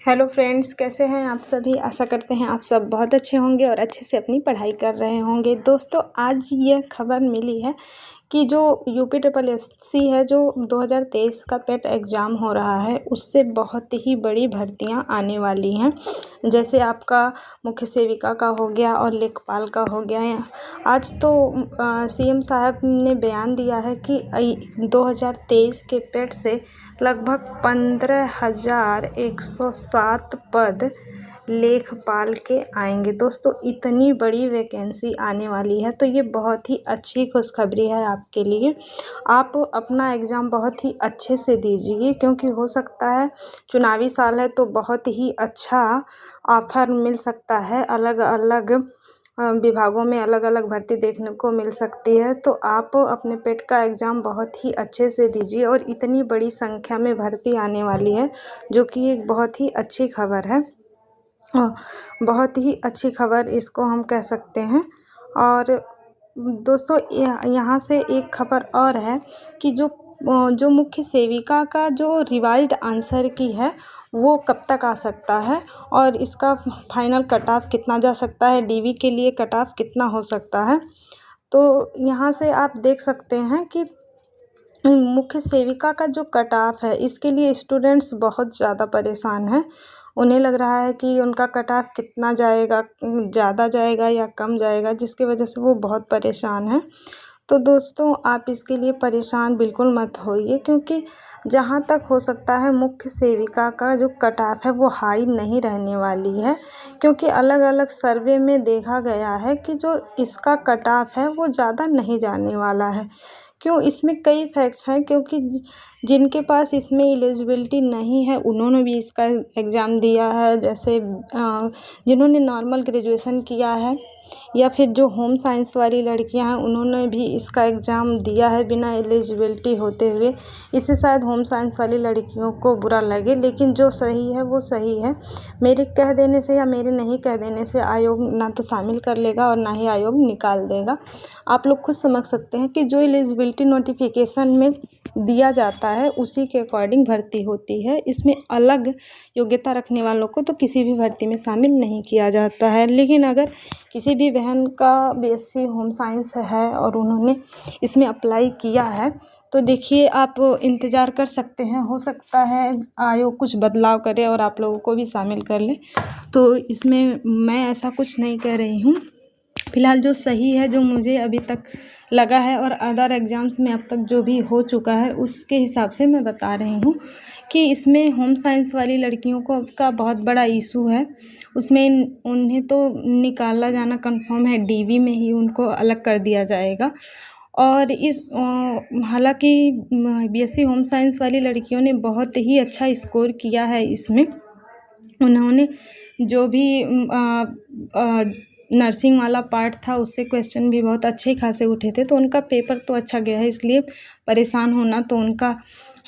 Hello friends, कैसे हैं आप सभी। आशा करते हैं आप सब बहुत अच्छे होंगे और अच्छे से अपनी पढ़ाई कर रहे होंगे। दोस्तों, आज यह खबर मिली है कि जो यूपी है, जो 2023 का पेट एग्ज़ाम हो रहा है, उससे बहुत ही बड़ी भर्तियां आने वाली हैं। जैसे आपका मुख्य सेविका का हो गया और लेखपाल का हो गया। आज तो सीएम साहब ने बयान दिया है कि 2023 के पेट से लगभग 15,107 पद लेखपाल के आएंगे। दोस्तों, इतनी बड़ी वैकेंसी आने वाली है, तो ये बहुत ही अच्छी खुशखबरी है आपके लिए। आप अपना एग्ज़ाम बहुत ही अच्छे से दीजिए, क्योंकि हो सकता है चुनावी साल है, तो बहुत ही अच्छा ऑफ़र मिल सकता है। अलग अलग विभागों में अलग अलग भर्ती देखने को मिल सकती है। तो आप अपने पेट का एग्ज़ाम बहुत ही अच्छे से दीजिए, और इतनी बड़ी संख्या में भर्ती आने वाली है, जो कि एक बहुत ही अच्छी खबर है। बहुत ही अच्छी खबर इसको हम कह सकते हैं। और दोस्तों, यहाँ से एक खबर और है कि जो मुख्य सेविका का जो रिवाइज्ड आंसर की है, वो कब तक आ सकता है, और इसका फाइनल कट ऑफ कितना जा सकता है, डीवी के लिए कट ऑफ कितना हो सकता है। तो यहाँ से आप देख सकते हैं कि मुख्य सेविका का जो कट ऑफ है, इसके लिए स्टूडेंट्स बहुत ज़्यादा परेशान हैं। उन्हें लग रहा है कि उनका कट ऑफ कितना जाएगा, ज़्यादा जाएगा या कम जाएगा, जिसकी वजह से वो बहुत परेशान हैं। तो दोस्तों, आप इसके लिए परेशान बिल्कुल मत होइए, क्योंकि जहाँ तक हो सकता है मुख्य सेविका का जो कट ऑफ है, वो हाई नहीं रहने वाली है। क्योंकि अलग अलग सर्वे में देखा गया है कि जो इसका कट ऑफ है, वो ज़्यादा नहीं जाने वाला है। क्यों? इसमें कई फैक्ट्स हैं, क्योंकि जिनके पास इसमें एलिजिबिलिटी नहीं है, उन्होंने भी इसका एग्ज़ाम दिया है। जैसे जिन्होंने नॉर्मल ग्रेजुएशन किया है, या फिर जो होम साइंस वाली लड़कियां हैं, उन्होंने भी इसका एग्ज़ाम दिया है बिना एलिजिबिलिटी होते हुए। इससे शायद होम साइंस वाली लड़कियों को बुरा लगे, लेकिन जो सही है वो सही है। मेरे कह देने से या मेरे नहीं कह देने से आयोग ना तो शामिल कर लेगा और ना ही आयोग निकाल देगा। आप लोग खुद समझ सकते हैं कि जो एलिजिबिलिटी नोटिफिकेशन में दिया जाता है, उसी के अकॉर्डिंग भर्ती होती है। इसमें अलग योग्यता रखने वालों को तो किसी भी भर्ती में शामिल नहीं किया जाता है। लेकिन अगर किसी भी बहन का बीएससी होम साइंस है और उन्होंने इसमें अप्लाई किया है, तो देखिए, आप इंतज़ार कर सकते हैं। हो सकता है आयोग कुछ बदलाव करे और आप लोगों को भी शामिल कर ले। तो इसमें मैं ऐसा कुछ नहीं कह रही हूँ। फ़िलहाल जो सही है, जो मुझे अभी तक लगा है, और अदर एग्ज़ाम्स में अब तक जो भी हो चुका है, उसके हिसाब से मैं बता रही हूँ कि इसमें होम साइंस वाली लड़कियों को का बहुत बड़ा इशू है। उसमें उन्हें तो निकाला जाना कंफर्म है, डीवी में ही उनको अलग कर दिया जाएगा। और हालांकि बीएससी होम साइंस वाली लड़कियों ने बहुत ही अच्छा स्कोर किया है इसमें। उन्होंने जो भी नर्सिंग वाला पार्ट था, उससे क्वेश्चन भी बहुत अच्छे खासे उठे थे, तो उनका पेपर तो अच्छा गया है। इसलिए परेशान होना तो उनका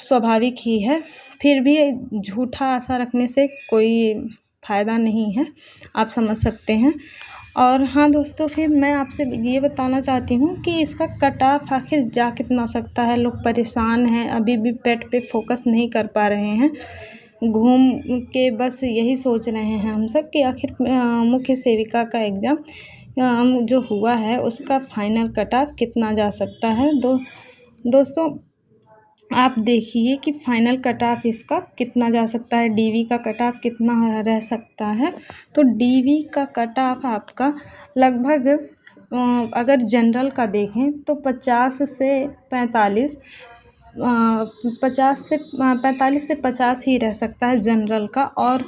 स्वाभाविक ही है। फिर भी झूठा आशा रखने से कोई फ़ायदा नहीं है, आप समझ सकते हैं। और हाँ दोस्तों, फिर मैं आपसे ये बताना चाहती हूँ कि इसका कट ऑफ आखिर जा कितना सकता है। लोग परेशान हैं, अभी भी पेट पे फोकस नहीं कर पा रहे हैं। घूम के बस यही सोच रहे हैं हम सब कि आखिर मुख्य सेविका का एग्ज़ाम जो हुआ है, उसका फाइनल कट ऑफ कितना जा सकता है। दोस्तों, आप देखिए कि फाइनल कट ऑफ इसका कितना जा सकता है, डीवी का कट ऑफ कितना रह सकता है। तो डीवी का कट ऑफ आपका लगभग, अगर जनरल का देखें तो 50 से 45, 45 से 50 ही रह सकता है जनरल का। और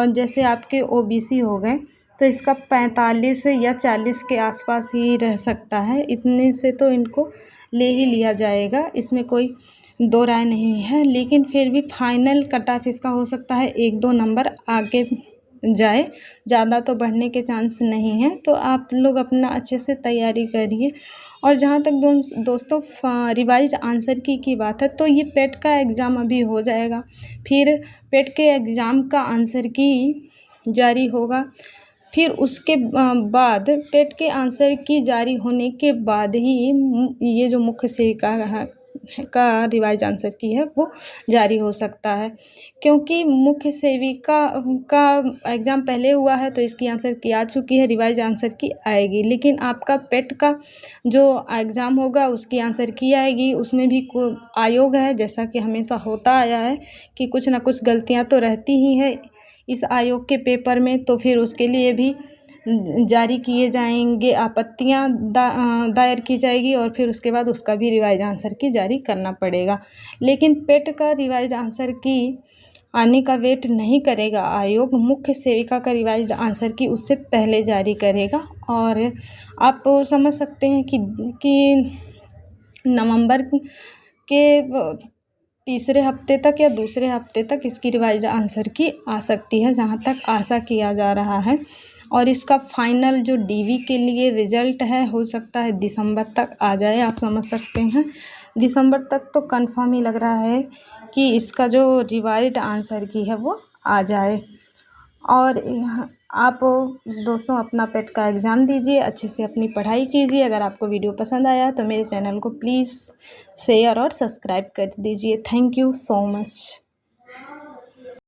जैसे आपके ओबीसी हो गए, तो इसका 45 या 40 के आसपास ही रह सकता है। इतने से तो इनको ले ही लिया जाएगा, इसमें कोई दो राय नहीं है। लेकिन फिर भी फाइनल कट ऑफ इसका हो सकता है 1-2 नंबर आगे जाए, ज़्यादा तो बढ़ने के चांस नहीं है। तो आप लोग अपना अच्छे से तैयारी करिए। और जहाँ तक दोस्तों रिवाइज्ड आंसर की बात है, तो ये पेट का एग्ज़ाम अभी हो जाएगा, फिर पेट के एग्ज़ाम का आंसर की जारी होगा। फिर उसके बाद पेट के आंसर की जारी होने के बाद ही ये जो मुख्य का रिवाइज आंसर की है वो जारी हो सकता है, क्योंकि मुख्य सेविका का एग्ज़ाम पहले हुआ है तो इसकी आंसर की आ चुकी है, रिवाइज आंसर की आएगी। लेकिन आपका पेट का जो एग्ज़ाम होगा उसकी आंसर की आएगी, उसमें भी आयोग है, जैसा कि हमेशा होता आया है कि कुछ ना कुछ गलतियाँ तो रहती ही हैं इस आयोग के पेपर में, तो फिर उसके लिए भी जारी किए जाएंगे, आपत्तियां दायर की जाएगी और फिर उसके बाद उसका भी रिवाइज आंसर की जारी करना पड़ेगा। लेकिन पेट का रिवाइज आंसर की आने का वेट नहीं करेगा आयोग, मुख्य सेविका का रिवाइज आंसर की उससे पहले जारी करेगा। और आप समझ सकते हैं कि नवंबर के तीसरे हफ्ते तक या दूसरे हफ्ते तक इसकी रिवाइज आंसर की आ सकती है, जहाँ तक आशा किया जा रहा है। और इसका फाइनल जो डीवी के लिए रिजल्ट है हो सकता है दिसंबर तक आ जाए, आप समझ सकते हैं। दिसंबर तक तो कंफर्म ही लग रहा है कि इसका जो रिवाइज आंसर की है वो आ जाए। और आप दोस्तों अपना पेट का एग्ज़ाम दीजिए, अच्छे से अपनी पढ़ाई कीजिए। अगर आपको वीडियो पसंद आया तो मेरे चैनल को प्लीज़ शेयर और सब्सक्राइब कर दीजिए। Thank you so much.